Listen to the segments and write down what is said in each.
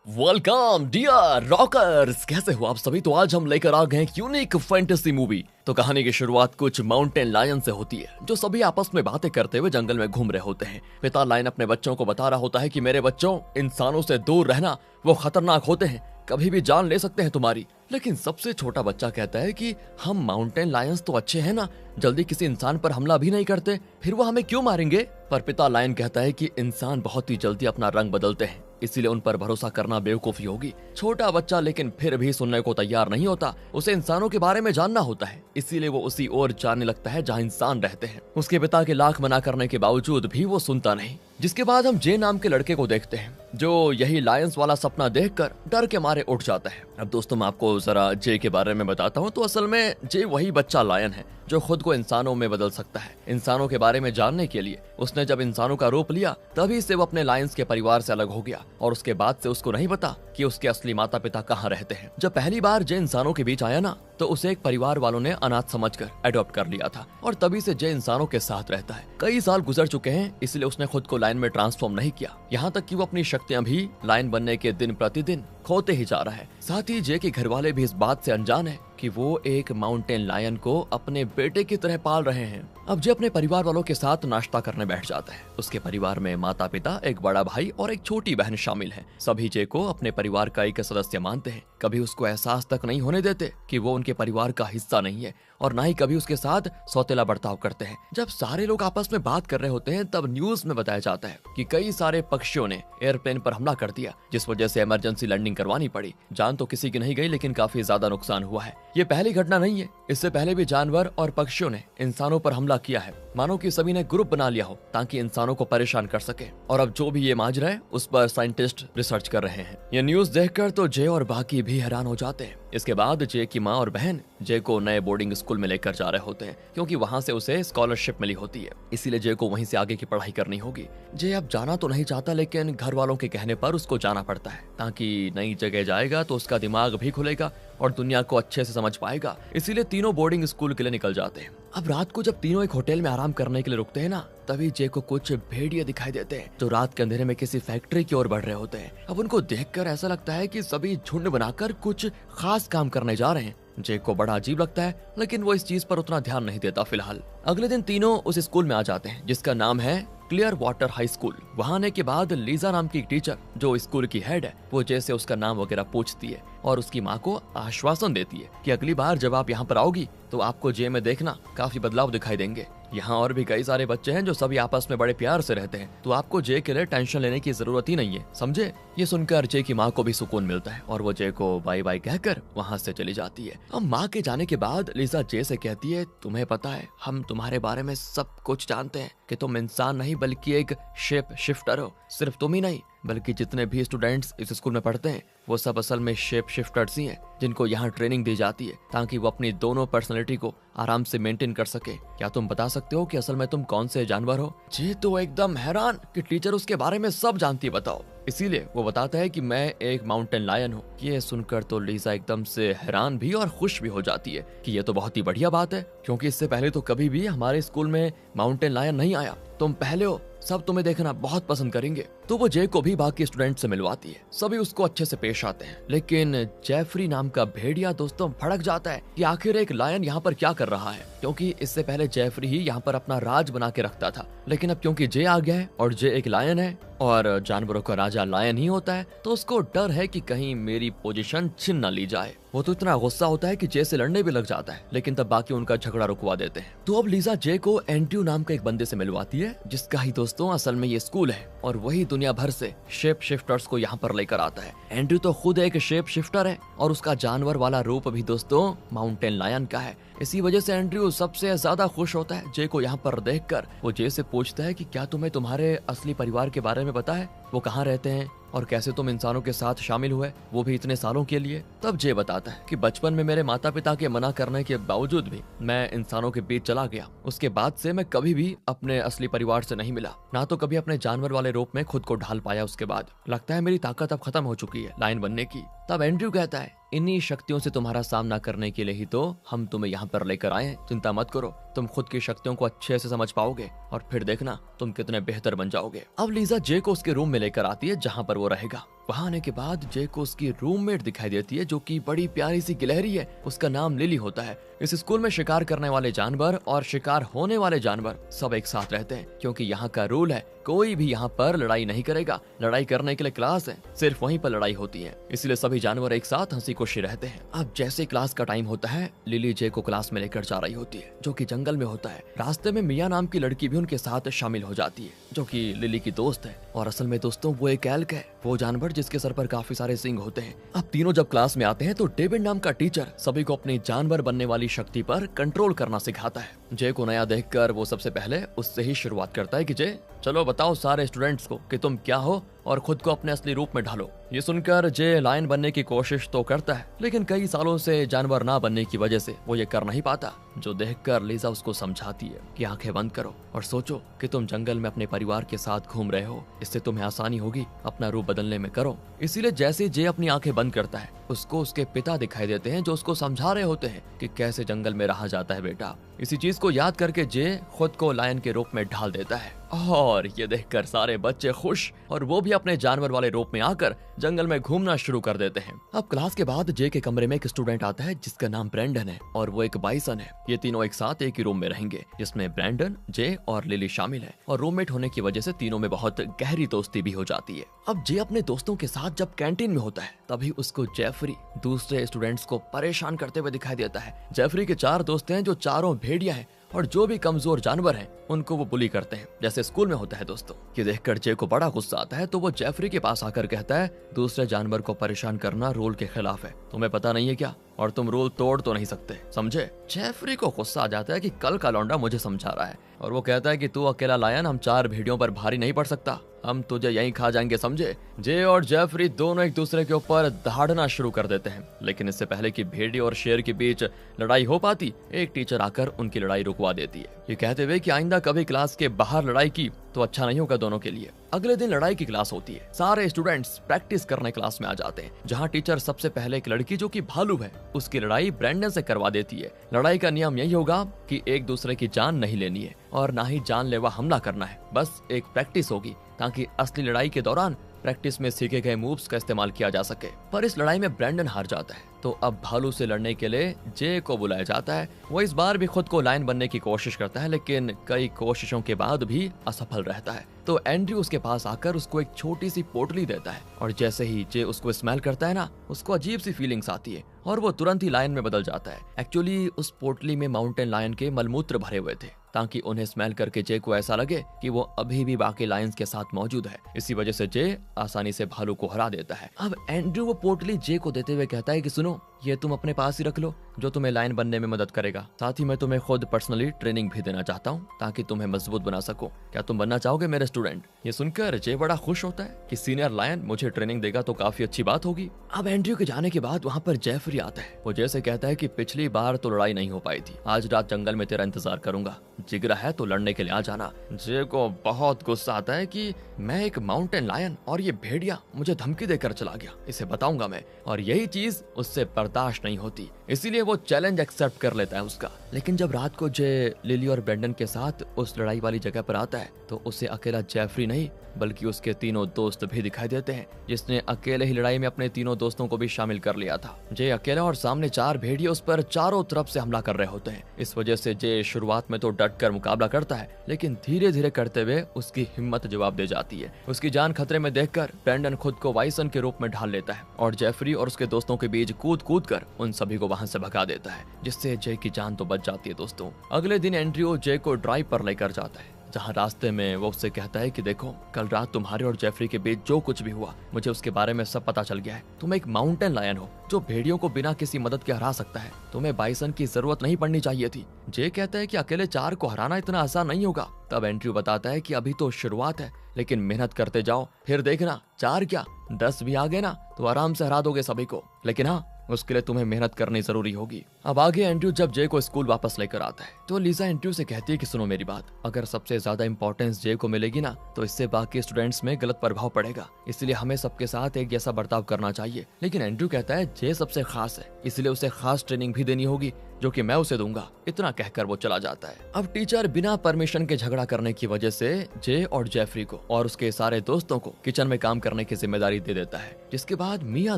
Welcome dear rockers, कैसे हो आप सभी। तो आज हम लेकर आ गए एक यूनिक फैंटेसी मूवी। तो कहानी की शुरुआत कुछ माउंटेन लायन से होती है, जो सभी आपस में बातें करते हुए जंगल में घूम रहे होते हैं। पिता लायन अपने बच्चों को बता रहा होता है कि मेरे बच्चों, इंसानों से दूर रहना, वो खतरनाक होते हैं, कभी भी जान ले सकते हैं तुम्हारी। लेकिन सबसे छोटा बच्चा कहता है कि हम माउंटेन लायंस तो अच्छे हैं ना, जल्दी किसी इंसान पर हमला भी नहीं करते, फिर वो हमें क्यों मारेंगे। पर पिता लायन कहता है कि इंसान बहुत ही जल्दी अपना रंग बदलते हैं, इसीलिए उन पर भरोसा करना बेवकूफी होगी। छोटा बच्चा लेकिन फिर भी सुनने को तैयार नहीं होता। उसे इंसानों के बारे में जानना होता है, इसीलिए वो उसी ओर जाने लगता है जहाँ इंसान रहते हैं। उसके पिता के लाख मना करने के बावजूद भी वो सुनता नहीं। जिसके बाद हम जे नाम के लड़के को देखते हैं, जो यही लायंस वाला सपना देखकर डर के मारे उठ जाता है। अब दोस्तों, मैं आपको जरा जे के बारे में बताता हूँ। तो असल में जे वही बच्चा लायन है जो खुद को इंसानों में बदल सकता है। इंसानों के बारे में जानने के लिए उसने जब इंसानों का रूप लिया, तभी से वो अपने लायंस के परिवार से अलग हो गया, और उसके बाद से उसको नहीं पता कि उसके असली माता पिता कहाँ रहते हैं। जब पहली बार जे इंसानों के बीच आया ना, तो उसे एक परिवार वालों ने अनाथ समझकर एडॉप्ट कर लिया था, और तभी से जे इंसानों के साथ रहता है। कई साल गुजर चुके हैं, इसलिए उसने खुद को लायन में ट्रांसफॉर्म नहीं किया। यहाँ तक कि वो अपनी शक्तियाँ भी लायन बनने के दिन प्रतिदिन खोते ही जा रहा है। साथ ही जे के घर वाले भी इस बात से अनजान है कि वो एक माउंटेन लायन को अपने बेटे की तरह पाल रहे हैं। अब जे अपने परिवार वालों के साथ नाश्ता करने बैठ जाता है। उसके परिवार में माता पिता, एक बड़ा भाई और एक छोटी बहन शामिल है। सभी जे को अपने परिवार का एक सदस्य मानते हैं, कभी उसको एहसास तक नहीं होने देते कि वो उनके परिवार का हिस्सा नहीं है, और ना ही कभी उसके साथ सौतेला बर्ताव करते हैं। जब सारे लोग आपस में बात कर रहे होते हैं, तब न्यूज में बताया जाता है कि कई सारे पक्षियों ने एयरप्लेन पर हमला कर दिया, जिस वजह से इमरजेंसी लैंडिंग करवानी पड़ी। जान तो किसी की नहीं गई, लेकिन काफी ज्यादा नुकसान हुआ है। ये पहली घटना नहीं है, इससे पहले भी जानवर और पक्षियों ने इंसानों पर हमला किया है। मानो कि सभी ने ग्रुप बना लिया हो ताकि इंसानों को परेशान कर सके, और अब जो भी ये माजरा है उस पर साइंटिस्ट रिसर्च कर रहे हैं। ये न्यूज देखकर तो जे और बाकी भी हैरान हो जाते हैं। इसके बाद जे की माँ और बहन जे को नए बोर्डिंग स्कूल में लेकर जा रहे होते हैं, क्योंकि वहाँ से उसे स्कॉलरशिप मिली होती है, इसीलिए जे को वहीं से आगे की पढ़ाई करनी होगी। जे अब जाना तो नहीं चाहता, लेकिन घर वालों के कहने पर उसको जाना पड़ता है, ताकि नई जगह जाएगा तो उसका दिमाग भी खुलेगा और दुनिया को अच्छे से समझ पाएगा। इसीलिए तीनों बोर्डिंग स्कूल के लिए निकल जाते हैं। अब रात को जब तीनों एक होटल में आराम करने के लिए रुकते हैं ना, तभी जे को कुछ भेड़िए दिखाई देते हैं, जो रात के अंधेरे में किसी फैक्ट्री की ओर बढ़ रहे होते हैं। अब उनको देखकर ऐसा लगता है कि सभी झुंड बनाकर कुछ खास काम करने जा रहे हैं। जे को बड़ा अजीब लगता है, लेकिन वो इस चीज पर उतना ध्यान नहीं देता फिलहाल। अगले दिन तीनों उस स्कूल में आ जाते हैं, जिसका नाम है क्लियर वाटर हाई स्कूल। वहाँ आने के बाद लीजा नाम की टीचर, जो स्कूल की हेड है, वो जैसे उसका नाम वगैरह पूछती है और उसकी माँ को आश्वासन देती है कि अगली बार जब आप यहाँ पर आओगी तो आपको जे में देखना काफी बदलाव दिखाई देंगे। यहाँ और भी कई सारे बच्चे हैं जो सभी आपस में बड़े प्यार से रहते हैं, तो आपको जे के लिए टेंशन लेने की जरूरत ही नहीं है, समझे। ये सुनकर जे की माँ को भी सुकून मिलता है, और वो जे को बाय बाय कहकर वहाँ से चली जाती है। अब माँ के जाने के बाद लीजा जे से कहती है, तुम्हें पता है, हम तुम्हारे बारे में सब कुछ जानते हैं कि तुम इंसान नहीं बल्कि एक शेप शिफ्टर हो। सिर्फ तुम ही नहीं, बल्कि जितने भी स्टूडेंट्स इस स्कूल में पढ़ते हैं वो सब असल में शेप शिफ्टर्स ही हैं, जिनको यहाँ ट्रेनिंग दी जाती है ताकि वो अपनी दोनों पर्सनैलिटी को आराम से मेंटेन कर सके। क्या तुम बता सकते हो कि असल में तुम कौन से जानवर हो। जी तो एकदम हैरान कि टीचर उसके बारे में सब जानती है, बताओ। इसीलिए वो बताता है कि मैं एक माउंटेन लायन हूँ। ये सुनकर तो लीजा एकदम से हैरान भी और खुश भी हो जाती है कि ये तो बहुत ही बढ़िया बात है, क्योंकि इससे पहले तो कभी भी हमारे स्कूल में माउंटेन लायन नहीं आया। तुम पहले हो, सब तुम्हें देखना बहुत पसंद करेंगे। तो वो जे को भी बाकी स्टूडेंट से मिलवाती है। सभी उसको अच्छे से पेश आते हैं, लेकिन जेफरी नाम का भेड़िया दोस्तों भड़क जाता है कि आखिर एक लायन यहाँ पर क्या कर रहा है, क्योंकि इससे पहले जेफरी ही यहाँ पर अपना राज बना के रखता था। लेकिन अब क्योंकि जे आ गया है और जे एक लायन है और जानवरों का राजा लायन ही होता है, तो उसको डर है कि कहीं मेरी पोजीशन छीन न ली जाए। वो तो इतना गुस्सा होता है कि जे से लड़ने भी लग जाता है, लेकिन तब बाकी उनका झगड़ा रुकवा देते हैं। तो अब लीजा जे को एंड्रयू नाम के एक बंदे से मिलवाती है, जिसका ही दोस्तों असल में ये स्कूल है, और वही दुनिया भर से शेप शिफ्टर्स को यहाँ पर लेकर आता है। एंड्रयू तो खुद एक शेप शिफ्टर है, और उसका जानवर वाला रूप भी दोस्तों माउंटेन लायन का है। इसी वजह से एंड्रयू सबसे ज्यादा खुश होता है जे को यहाँ पर देखकर। वो जे से पूछता है कि क्या तुम्हें तुम्हारे असली परिवार के बारे में पता है, वो कहाँ रहते हैं और कैसे तुम इंसानों के साथ शामिल हुए, वो भी इतने सालों के लिए। तब जे बताता है कि बचपन में मेरे माता पिता के मना करने के बावजूद भी मैं इंसानों के बीच चला गया। उसके बाद से मैं कभी भी अपने असली परिवार से नहीं मिला, ना तो कभी अपने जानवर वाले रूप में खुद को ढाल पाया। उसके बाद लगता है मेरी ताकत अब खत्म हो चुकी है लायन बनने की। तब एंड्रयू कहता है, इन्हीं शक्तियों से तुम्हारा सामना करने के लिए ही तो हम तुम्हें यहाँ पर लेकर आए हैं। चिंता मत करो, तुम खुद की शक्तियों को अच्छे से समझ पाओगे और फिर देखना तुम कितने बेहतर बन जाओगे। अब लीजा जे को उसके रूम में लेकर आती है जहाँ पर वो रहेगा। वहाँ आने के बाद जे को उसकी रूममेट दिखाई देती है जो कि बड़ी प्यारी सी गिलहरी है। उसका नाम लिली होता है। इस स्कूल में शिकार करने वाले जानवर और शिकार होने वाले जानवर सब एक साथ रहते हैं, क्योंकि यहाँ का रूल है कोई भी यहाँ पर लड़ाई नहीं करेगा। लड़ाई करने के लिए क्लास है, सिर्फ वहीं पर लड़ाई होती है, इसलिए सभी जानवर एक साथ हंसी खुशी रहते हैं। अब जैसे क्लास का टाइम होता है, लिली जे को क्लास में लेकर जा रही होती है जो कि जंगल में होता है। रास्ते में मिया नाम की लड़की भी उनके साथ शामिल हो जाती है जो कि लिली की दोस्त है। और असल में दोस्तों वो एक एल्क है, वो जानवर जिसके सर पर काफी सारे सींग होते हैं। अब तीनों जब क्लास में आते हैं तो डेविड नाम का टीचर सभी को अपनी जानवर बनने वाली शक्ति पर कंट्रोल करना सिखाता है। जे को नया देखकर वो सबसे पहले उससे ही शुरुआत करता है कि जे चलो बताओ सारे स्टूडेंट्स को कि तुम क्या हो और खुद को अपने असली रूप में ढालो। ये सुनकर जे लायन बनने की कोशिश तो करता है, लेकिन कई सालों से जानवर ना बनने की वजह से वो ये कर नहीं पाता। जो देखकर लीजा उसको समझाती है कि आंखें बंद करो और सोचो कि तुम जंगल में अपने परिवार के साथ घूम रहे हो, इससे तुम्हें आसानी होगी अपना रूप बदलने में। करो। इसीलिए जैसे जे अपनी आंखें बंद करता है, उसको उसके पिता दिखाई देते हैं जो उसको समझा रहे होते हैं कि कैसे जंगल में रहा जाता है बेटा। इसी चीज को याद करके जे खुद को लायन के रूप में ढाल देता है और ये देखकर सारे बच्चे खुश और वो भी अपने जानवर वाले रूप में आकर जंगल में घूमना शुरू कर देते हैं। अब क्लास के बाद जे के कमरे में एक स्टूडेंट आता है जिसका नाम ब्रैंडन है और वो एक बाइसन है। ये तीनों एक साथ एक ही रूम में रहेंगे, जिसमें ब्रैंडन, जे और लिली शामिल है। और रूममेट होने की वजह से तीनों में बहुत गहरी दोस्ती भी हो जाती है। अब जे अपने दोस्तों के साथ जब कैंटीन में होता है, तभी उसको जेफरी दूसरे स्टूडेंट्स को परेशान करते हुए दिखाई देता है। जेफरी के 4 दोस्त हैं जो चारों भेड़िया हैं और जो भी कमजोर जानवर हैं उनको वो बुली करते हैं, जैसे स्कूल में होता है दोस्तों। ये देखकर जे को बड़ा गुस्सा आता है तो वो जेफरी के पास आकर कहता है दूसरे जानवर को परेशान करना रूल के खिलाफ है, तुम्हें पता नहीं है क्या, और तुम रूल तोड़ तो नहीं सकते, समझे। जेफरी को गुस्सा आ जाता है कि कल का लौंडा मुझे समझा रहा है और वो कहता है कि तू अकेला लायन हम 4 भेड़ियों पर भारी नहीं पड़ सकता, हम तुझे यहीं खा जाएंगे, समझे। जे और जेफरी दोनों एक दूसरे के ऊपर दहाड़ना शुरू कर देते हैं, लेकिन इससे पहले कि भेड़िए और शेर के बीच लड़ाई हो पाती, एक टीचर आकर उनकी लड़ाई रुकवा देती है, ये कहते हुए कि आइंदा कभी क्लास के बाहर लड़ाई की तो अच्छा नहीं होगा दोनों के लिए। अगले दिन लड़ाई की क्लास होती है। सारे स्टूडेंट्स प्रैक्टिस करने क्लास में आ जाते हैं, जहां टीचर सबसे पहले एक लड़की जो कि भालू है उसकी लड़ाई ब्रैंडन से करवा देती है। लड़ाई का नियम यही होगा कि एक दूसरे की जान नहीं लेनी है और ना ही जानलेवा हमला करना है, बस एक प्रैक्टिस होगी ताकि असली लड़ाई के दौरान प्रैक्टिस में सीखे गए मूव्स का इस्तेमाल किया जा सके। पर इस लड़ाई में ब्रैंडन हार जाता है, तो अब भालू से लड़ने के लिए जे को बुलाया जाता है। वो इस बार भी खुद को लायन बनने की कोशिश करता है, लेकिन कई कोशिशों के बाद भी असफल रहता है। तो एंड्रयू उसके पास आकर उसको एक छोटी सी पोटली देता है और जैसे ही जे उसको स्मेल करता है ना, उसको अजीब सी फीलिंग्स आती है और वो तुरंत ही लायन में बदल जाता है। एक्चुअली उस पोटली में माउंटेन लायन के मलमूत्र भरे हुए थे, ताकि उन्हें स्मेल करके जे को ऐसा लगे कि वो अभी भी बाकी लायंस के साथ मौजूद है। इसी वजह से जे आसानी से भालू को हरा देता है। अब एंड्रयू वो पोटली जे को देते हुए कहता है कि सुनो, ये तुम अपने पास ही रख लो, जो तुम्हें लायन बनने में मदद करेगा। साथ ही मैं तुम्हें खुद पर्सनली ट्रेनिंग भी देना चाहता हूँ ताकि तुम्हें मजबूत बना सको। क्या तुम बनना चाहोगे मेरे स्टूडेंट। ये सुनकर जे बड़ा खुश होता है कि सीनियर लायन मुझे ट्रेनिंग देगा तो काफी अच्छी बात होगी। अब एंड्रयू के जाने के बाद वहाँ पर जेफरी आता है। वो जे से कहता है कि पिछली बार तो लड़ाई नहीं हो पाई थी, आज रात जंगल में तेरा इंतजार करूंगा, जिगरा है तो लड़ने के लिए आ जाना। जे को बहुत गुस्सा आता है कि मैं एक माउंटेन लायन और ये भेड़िया मुझे धमकी देकर चला गया, इसे बताऊंगा मैं, और यही चीज उससे बर्दाश्त नहीं होती, इसीलिए वो चैलेंज एक्सेप्ट कर लेता है उसका। लेकिन जब रात को जे लिली और ब्रैंडन के साथ उस लड़ाई वाली जगह पर आता है तो उसे अकेला जेफरी नहीं बल्कि उसके तीनों दोस्त भी दिखाई देते हैं, जिसने अकेले ही लड़ाई में अपने तीनों दोस्तों को भी शामिल कर लिया था। जे अकेला और सामने 4 भेड़िए उस पर चारों तरफ से हमला कर रहे होते हैं। इस वजह से जे शुरुआत में तो डट कर मुकाबला करता है, लेकिन धीरे धीरे करते हुए उसकी हिम्मत जवाब दे जाती है। उसकी जान खतरे में देखकर ब्रैंडन खुद को वाइसन के रूप में ढाल लेता है और जेफरी और उसके दोस्तों के बीच कूद कूद कर उन सभी को वहां से भगा देता है, जिससे जे की जान तो बच जाती है दोस्तों। अगले दिन एंड्रयू जे को ड्राइव पर लेकर जाता है, जहाँ रास्ते में वो उससे कहता है कि देखो, कल रात तुम्हारे और जेफरी के बीच जो कुछ भी हुआ मुझे उसके बारे में सब पता चल गया है। तुम एक माउंटेन लायन हो जो भेड़ियों को बिना किसी मदद के हरा सकता है, तुम्हें बाइसन की जरूरत नहीं पड़नी चाहिए थी। जे कहता है कि अकेले 4 को हराना इतना आसान नहीं होगा। तब एंड्रयू बताता है कि अभी तो शुरुआत है, लेकिन मेहनत करते जाओ, फिर देखना 4 क्या 10 भी आ गए ना तो आराम से हरा दोगे सभी को, लेकिन हाँ उसके लिए तुम्हें मेहनत करनी जरूरी होगी। अब आगे एंड्रयू जब जे को स्कूल वापस लेकर आता है तो लीजा एंड्रयू से कहती है कि सुनो मेरी बात, अगर सबसे ज्यादा इंपॉर्टेंस जे को मिलेगी ना तो इससे बाकी स्टूडेंट्स में गलत प्रभाव पड़ेगा, इसलिए हमें सबके साथ एक जैसा बर्ताव करना चाहिए। लेकिन एंड्रयू कहता है जे सबसे खास है, इसलिए उसे खास ट्रेनिंग भी देनी होगी जो कि मैं उसे दूंगा। इतना कहकर वो चला जाता है। अब टीचर बिना परमिशन के झगड़ा करने की वजह से जे और जेफरी को और उसके सारे दोस्तों को किचन में काम करने की जिम्मेदारी दे देता है, जिसके बाद मिया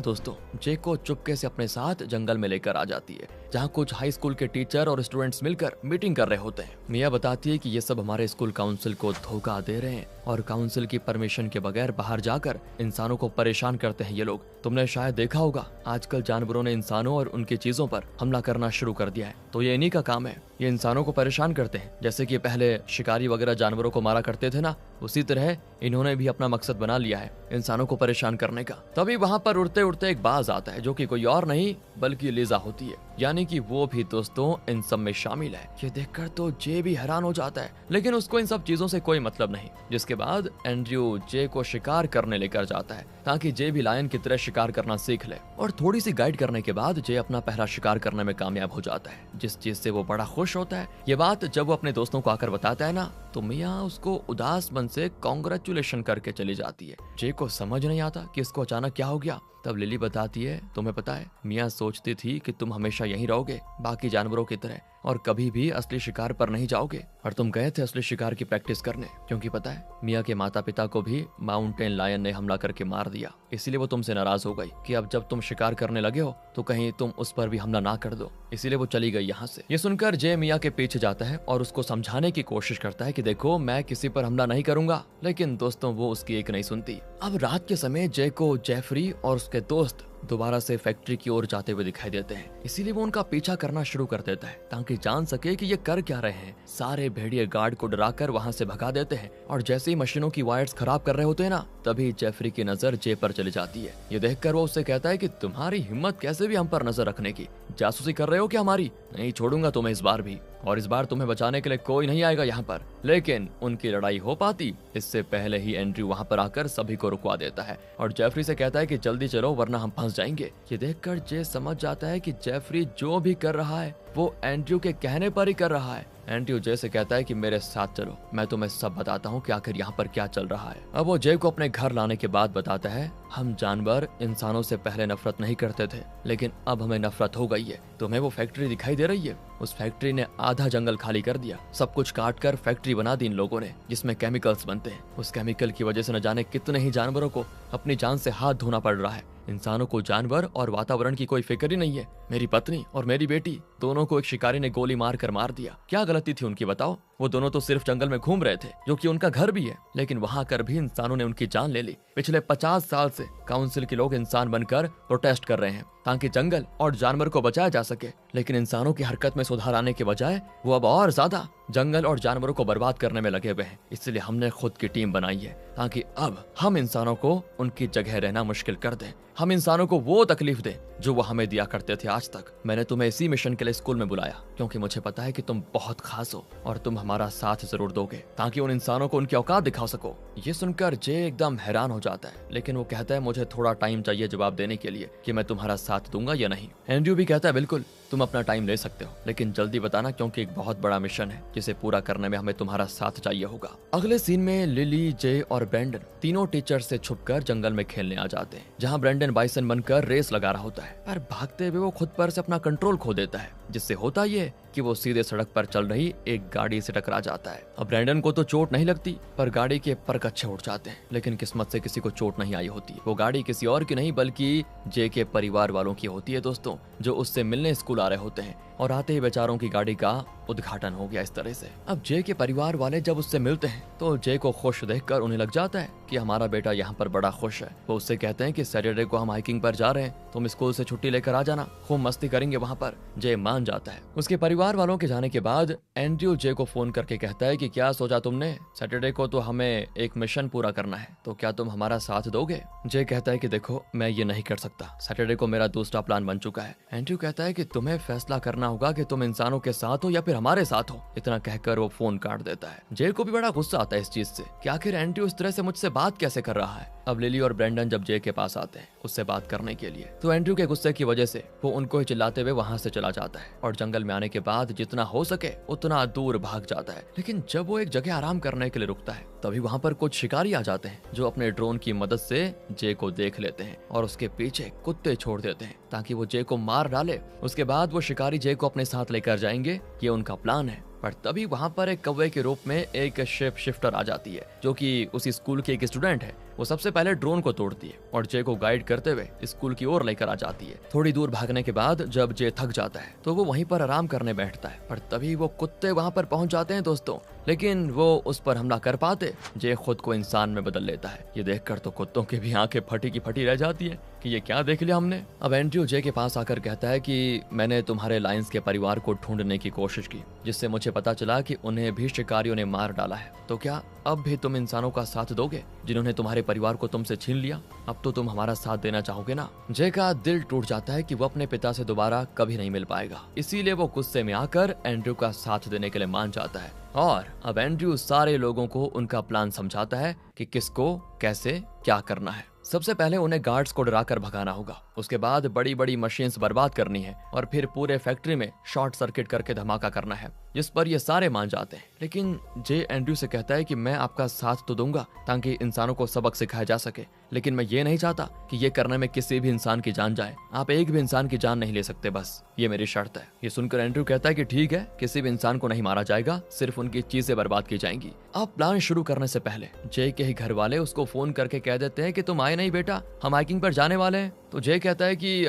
दोस्तों जे को चुपके से अपने साथ जंगल में लेकर आ जाती है, जहाँ कुछ हाई स्कूल के टीचर और स्टूडेंट्स मिलकर मीटिंग कर रहे होते हैं। मिया बताती है कि ये सब हमारे स्कूल काउंसिल को धोखा दे रहे हैं और काउंसिल की परमिशन के बगैर बाहर जाकर इंसानों को परेशान करते हैं ये लोग। तुमने शायद देखा होगा आजकल जानवरों ने इंसानों और उनकी चीजों पर हमला करना शुरू कर दिया है, तो ये इन्हीं का काम है। ये इंसानों को परेशान करते हैं, जैसे कि पहले शिकारी वगैरह जानवरों को मारा करते थे ना, उसी तरह इन्होंने भी अपना मकसद बना लिया है इंसानों को परेशान करने का। तभी वहाँ पर उड़ते उड़ते एक बाज आता है जो कि कोई और नहीं बल्कि लीजा होती है, यानी कि वो भी दोस्तों इन सब में शामिल है। ये देखकर तो जे भी हैरान हो जाता है, लेकिन उसको इन सब चीजों से कोई मतलब नहीं। जिसके बाद एंड्रयू जे को शिकार करने लेकर जाता है ताकि जे भी लायन की तरह शिकार करना सीख ले, और थोड़ी सी गाइड करने के बाद जे अपना पहला शिकार करने में कामयाब हो जाता है, जिस चीज से वो बड़ा खुश होता है। ये बात जब वो अपने दोस्तों को आकर बताता है ना तो मिया उसको उदास मन से कांग्रेचुलेशन करके चली जाती है। जे को समझ नहीं आता कि इसको अचानक क्या हो गया। तब लिली बताती है तुम्हें पता है मिया सोचती थी कि तुम हमेशा यहीं रहोगे बाकी जानवरों की तरह और कभी भी असली शिकार पर नहीं जाओगे, और तुम गए थे असली शिकार की प्रैक्टिस करने, क्योंकि पता है मिया के माता पिता को भी माउंटेन लायन ने हमला करके मार दिया, इसीलिए वो तुमसे नाराज हो गई कि अब जब तुम शिकार करने लगे हो तो कहीं तुम उस पर भी हमला ना कर दो, इसीलिए वो चली गई यहाँ से। ये सुनकर जे मिया के पीछे जाता है और उसको समझाने की कोशिश करता है कि देखो मैं किसी पर हमला नहीं करूंगा, लेकिन दोस्तों वो उसकी एक नहीं सुनती। अब रात के समय जे को जेफरी और उसके दोस्त दोबारा से फैक्ट्री की ओर जाते हुए दिखाई देते हैं, इसीलिए वो उनका पीछा करना शुरू कर देता है ताकि जान सके कि ये कर क्या रहे हैं। सारे भेड़िए गार्ड को डराकर वहां से भगा देते हैं, और जैसे ही मशीनों की वायर्स खराब कर रहे होते हैं ना तभी जेफरी की नजर जे पर चली जाती है। ये देखकर वो उससे कहता है कि तुम्हारी हिम्मत कैसे भी हम पर नजर रखने की, जासूसी कर रहे हो क्या हमारी? नहीं छोड़ूंगा तुम्हें इस बार भी, और इस बार तुम्हें बचाने के लिए कोई नहीं आएगा यहाँ पर। लेकिन उनकी लड़ाई हो पाती इससे पहले ही एंड्रयू वहाँ पर आकर सभी को रुकवा देता है और जेफरी से कहता है कि जल्दी चलो वरना हम फंस जाएंगे। ये देखकर जे समझ जाता है कि जेफरी जो भी कर रहा है वो एंड्रयू के कहने पर ही कर रहा है। एंड्रयू जे से कहता है कि मेरे साथ चलो, मैं तुम्हें सब बताता हूँ कि आखिर यहाँ पर क्या चल रहा है। अब वो जे को अपने घर लाने के बाद बताता है हम जानवर इंसानों से पहले नफरत नहीं करते थे, लेकिन अब हमें नफरत हो गई है। तुम्हें वो फैक्ट्री दिखाई दे रही है, उस फैक्ट्री ने आधा जंगल खाली कर दिया, सब कुछ काट कर फैक्ट्री बना दी इन लोगों ने जिसमें केमिकल्स बनते हैं। उस केमिकल की वजह से न जाने कितने ही जानवरों को अपनी जान से हाथ धोना पड़ रहा है। इंसानों को जानवर और वातावरण की कोई फिक्र ही नहीं है। मेरी पत्नी और मेरी बेटी दोनों को एक शिकारी ने गोली मार कर मार दिया। क्या गलती थी उनकी बताओ? वो दोनों तो सिर्फ जंगल में घूम रहे थे जो कि उनका घर भी है, लेकिन वहां कर भी इंसानों ने उनकी जान ले ली। पिछले 50 साल से काउंसिल के लोग इंसान बनकर प्रोटेस्ट कर रहे हैं ताकि जंगल और जानवर को बचाया जा सके, लेकिन इंसानों की हरकत में सुधार आने के बजाय वो अब और ज्यादा जंगल और जानवरों को बर्बाद करने में लगे हुए हैं। इसलिए हमने खुद की टीम बनाई है ताकि अब हम इंसानों को उनकी जगह रहना मुश्किल कर दें, हम इंसानों को वो तकलीफ दें जो वो हमें दिया करते थे आज तक। मैंने तुम्हें इसी मिशन के लिए स्कूल में बुलाया क्योंकि मुझे पता है कि तुम बहुत खास हो और तुम हमारा साथ जरूर दोगे ताकि उन इंसानों को उनकी औकात दिखा सको। ये सुनकर जे एकदम हैरान हो जाता है, लेकिन वो कहता है मुझे थोड़ा टाइम चाहिए जवाब देने के लिए कि मैं तुम्हारा साथ दूंगा या नहीं। एंड्रयू भी कहता है बिल्कुल तुम अपना टाइम ले सकते हो, लेकिन जल्दी बताना क्योंकि एक बहुत बड़ा मिशन है जिसे पूरा करने में हमें तुम्हारा साथ चाहिए होगा। अगले सीन में लिली, जे और ब्रेंडन तीनों टीचर से छुपकर जंगल में खेलने आ जाते हैं, जहाँ ब्रेंडन बाइसन बनकर रेस लगा रहा होता है, पर भागते हुए वो खुद पर से अपना कंट्रोल खो देता है, जिससे होता ये कि वो सीधे सड़क पर चल रही एक गाड़ी से टकरा जाता है। अब ब्रेंडन को तो चोट नहीं लगती, पर गाड़ी के परकच्छे उड़ जाते हैं, लेकिन किस्मत से किसी को चोट नहीं आई होती। वो गाड़ी किसी और की नहीं बल्कि जे के परिवार वालों की होती है दोस्तों, जो उससे मिलने स्कूल आ रहे होते हैं, और आते ही बेचारों की गाड़ी का उद्घाटन हो गया इस तरह से। अब जे के परिवार वाले जब उससे मिलते हैं तो जे को खुश देखकर उन्हें लग जाता है कि हमारा बेटा यहाँ पर बड़ा खुश है। वो उससे कहते हैं कि सैटरडे को हम हाइकिंग पर जा रहे हैं, तुम स्कूल से छुट्टी लेकर आ जाना, खूब मस्ती करेंगे वहाँ पर। जे मान जाता है। उसके परिवार वालों के जाने के बाद एंड्रयू जे को फोन करके कहता है कि क्या सोचा तुमने, सैटरडे को तो हमें एक मिशन पूरा करना है, तो क्या तुम हमारा साथ दोगे? जे कहता है कि देखो मैं ये नहीं कर सकता, सैटरडे को मेरा दूसरा प्लान बन चुका है। एंड्रयू कहता है कि तुम्हें फैसला करना होगा कि तुम इंसानों के साथ हो या फिर हमारे साथ हो। इतना कहकर वो फोन काट देता है। जे को भी बड़ा गुस्सा आता है इस चीज से कि आखिर एंड्रयू इस तरह से मुझसे बात कैसे कर रहा है। अब लिली और ब्रेंडन जब जे के पास आते हैं उससे बात करने के लिए, तो एंड्रयू के गुस्से की वजह से वो उनको ही चिल्लाते हुए वहां से चला जाता है और जंगल में आने के बाद जितना हो सके उतना दूर भाग जाता है। लेकिन जब वो एक जगह आराम करने के लिए रुकता है तभी वहां पर कुछ शिकारी आ जाते हैं जो अपने ड्रोन की मदद से जे को देख लेते हैं और उसके पीछे कुत्ते छोड़ देते हैं ताकि वो जे को मार डाले। उसके बाद वो शिकारी जे को अपने साथ लेकर जाएंगे, ये उनका प्लान है। पर तभी वहां पर एक कौवे के रूप में एक शेप शिफ्टर आ जाती है जो कि उसी स्कूल की एक स्टूडेंट है। वो सबसे पहले ड्रोन को तोड़ती है और जे को गाइड करते हुए स्कूल की ओर लेकर आ जाती है। थोड़ी दूर भागने के बाद जब जे थक जाता है तो वो वहीं पर आराम करने बैठता है, पर तभी वो कुत्ते वहां पर पहुंच जाते हैं दोस्तों। लेकिन वो उस पर हमला कर पाते, जे खुद को इंसान में बदल लेता है। ये देखकर तो कुत्तों की भी आंखें फटी की फटी रह जाती है कि ये क्या देख लिया हमने। अब एंड्रयू जे के पास आकर कहता है कि मैंने तुम्हारे लायंस के परिवार को ढूंढने की कोशिश की, जिससे मुझे पता चला कि उन्हें भी शिकारियों ने मार डाला है। तो क्या अब भी तुम इंसानों का साथ दोगे जिन्होंने तुम्हारे परिवार को तुमसे छीन लिया? अब तो तुम हमारा साथ देना चाहोगे ना? जे का दिल टूट जाता है कि वो अपने पिता से दोबारा कभी नहीं मिल पाएगा, इसीलिए वो गुस्से में आकर एंड्रयू का साथ देने के लिए मान जाता है। और अब एंड्रयू सारे लोगों को उनका प्लान समझाता है कि किसको कैसे क्या करना है। सबसे पहले उन्हें गार्ड्स को डराकर भगाना होगा, उसके बाद बड़ी बड़ी मशीन्स बर्बाद करनी है और फिर पूरे फैक्ट्री में शॉर्ट सर्किट करके धमाका करना है, जिस पर ये सारे मान जाते हैं। लेकिन जे एंड्रयू से कहता है कि मैं आपका साथ तो दूंगा ताकि इंसानों को सबक सिखाया जा सके, लेकिन मैं ये नहीं चाहता कि ये करने में किसी भी इंसान की जान जाए। आप एक भी इंसान की जान नहीं ले सकते, बस ये मेरी शर्त है। ये सुनकर एंड्रयू कहता है कि ठीक है, किसी भी इंसान को नहीं मारा जाएगा, सिर्फ उनकी चीजें बर्बाद की जाएंगी। अब प्लान शुरू करने से पहले जे के ही घर वाले उसको फोन करके कह देते हैं कि तुम आए नहीं बेटा, हम हाइकिंग पर जाने वाले हैं। तो जे कहता है कि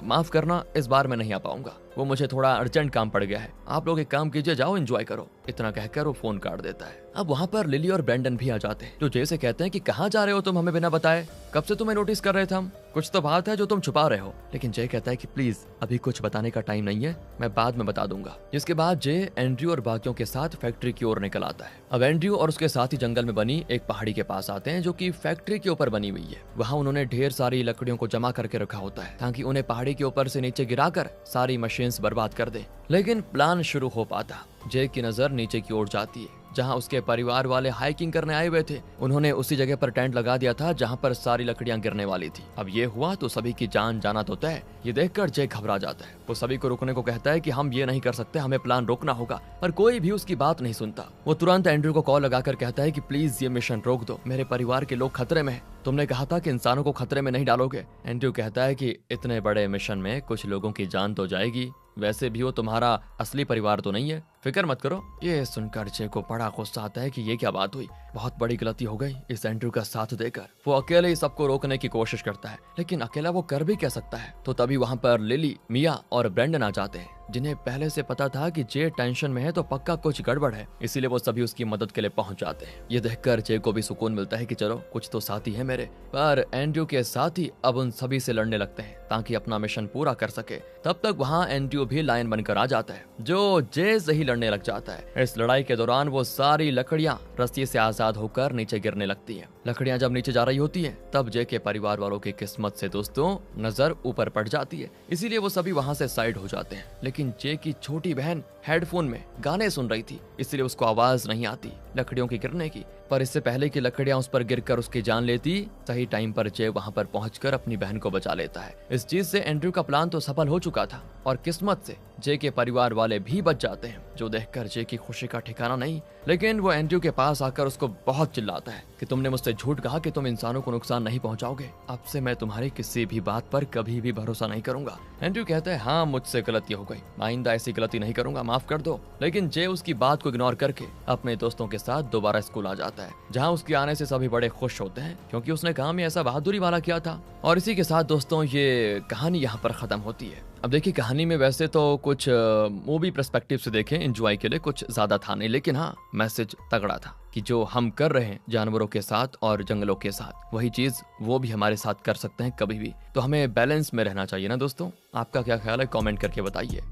माफ करना, इस बार मैं नहीं आ पाऊंगा, वो मुझे थोड़ा अर्जेंट काम पड़ गया है, आप लोग एक काम कीजिए, जाओ एंजॉय करो। इतना कहकर वो फोन काट देता है। अब वहाँ पर लिली और ब्रेंडन भी आ जाते हैं जो जे से कहते हैं कि कहाँ जा रहे हो तुम हमें बिना बताए, कब से तुम्हें नोटिस कर रहे थे हम, कुछ तो बात है जो तुम छुपा रहे हो। लेकिन जे कहता है कि प्लीज अभी कुछ बताने का टाइम नहीं है, मैं बाद में बता दूंगा। जिसके बाद जे एंड्रयू और बाकियों के साथ फैक्ट्री की ओर निकल आता है। अब एंड्रयू और उसके साथ ही जंगल में बनी एक पहाड़ी के पास आते हैं जो कि फैक्ट्री के ऊपर बनी हुई है। वहाँ उन्होंने ढेर सारी लकड़ियों को जमा करके रखा होता है ताकि उन्हें पहाड़ी के ऊपर से नीचे गिराकर सारी मशीन्स बर्बाद कर दे। लेकिन प्लान शुरू हो पाता, जे की नजर नीचे की ओर जाती है जहां उसके परिवार वाले हाइकिंग करने आए हुए थे। उन्होंने उसी जगह पर टेंट लगा दिया था जहां पर सारी लकड़ियां गिरने वाली थी। अब ये हुआ तो सभी की जान जाना तो तय। ये देखकर जे घबरा जाता है। वो सभी को रुकने को कहता है कि हम ये नहीं कर सकते, हमें प्लान रोकना होगा, पर कोई भी उसकी बात नहीं सुनता। वो तुरंत एंड्रयू को कॉल लगाकर कहता है कि प्लीज ये मिशन रोक दो, मेरे परिवार के लोग खतरे में हैं। तुमने कहा था कि इंसानों को खतरे में नहीं डालोगे। एंड्रयू कहता है कि इतने बड़े मिशन में कुछ लोगों की जान तो जाएगी, वैसे भी वो तुम्हारा असली परिवार तो नहीं है, फिक्र मत करो। ये सुनकर जे को बड़ा गुस्सा आता है कि ये क्या बात हुई, बहुत बड़ी गलती हो गई इस एंड्रयू का साथ देकर। वो अकेले ही सबको रोकने की कोशिश करता है, लेकिन अकेला वो कर भी क्या सकता है। तो तभी वहाँ पर लिली, मिया और ब्रेंडन आ जाते हैं जिन्हें पहले से पता था कि जे टेंशन में है तो पक्का कुछ गड़बड़ है, इसीलिए वो सभी उसकी मदद के लिए पहुंच जाते हैं। ये देखकर जे को भी सुकून मिलता है कि चलो कुछ तो साथी है मेरे। पर एंड्रयू के साथी अब उन सभी से लड़ने लगते हैं ताकि अपना मिशन पूरा कर सके। तब तक वहाँ एंड्रयू भी लायन बनकर आ जाता है जो जे से ही लड़ने लग जाता है। इस लड़ाई के दौरान वो सारी लकड़ियां रस्सी से आजाद होकर नीचे गिरने लगती है। लकड़ियां जब नीचे जा रही होती हैं, तब जे के परिवार वालों की किस्मत से दोस्तों नजर ऊपर पड़ जाती है, इसीलिए वो सभी वहाँ से साइड हो जाते हैं। लेकिन जे की छोटी बहन हेडफोन में गाने सुन रही थी, इसलिए उसको आवाज नहीं आती लकड़ियों की गिरने की। पर इससे पहले कि लकड़ियां उस पर गिरकर उसकी जान लेती, सही टाइम पर जे वहां पर पहुंचकर अपनी बहन को बचा लेता है। इस चीज से एंड्रयू का प्लान तो सफल हो चुका था और किस्मत से जे के परिवार वाले भी बच जाते हैं, जो देखकर जे की खुशी का ठिकाना नहीं। लेकिन वो एंड्रयू के पास आकर उसको बहुत चिल्लाता है कि तुमने मुझसे झूठ कहा कि तुम इंसानों को नुकसान नहीं पहुंचाओगे, अब से मैं तुम्हारी किसी भी बात पर कभी भी भरोसा नहीं करूंगा। एंड्रयू कहता है हाँ मुझसे गलती हो गई, आइंदा ऐसी गलती नहीं करूंगा, माफ कर दो। लेकिन जे उसकी बात को इग्नोर करके अपने दोस्तों के साथ दोबारा स्कूल आ जाता है, जहाँ उसके आने से सभी बड़े खुश होते हैं क्योंकि उसने काम ही ऐसा बहादुरी वाला किया था। और इसी के साथ दोस्तों ये कहानी यहाँ पर खत्म होती है। अब देखिए कहानी में वैसे तो कुछ मूवी पर्सपेक्टिव से देखें एंजॉय के लिए कुछ ज्यादा था नहीं, लेकिन हाँ मैसेज तगड़ा था कि जो हम कर रहे हैं जानवरों के साथ और जंगलों के साथ, वही चीज वो भी हमारे साथ कर सकते हैं कभी भी। तो हमें बैलेंस में रहना चाहिए ना दोस्तों। आपका क्या ख्याल है कमेंट करके बताइए।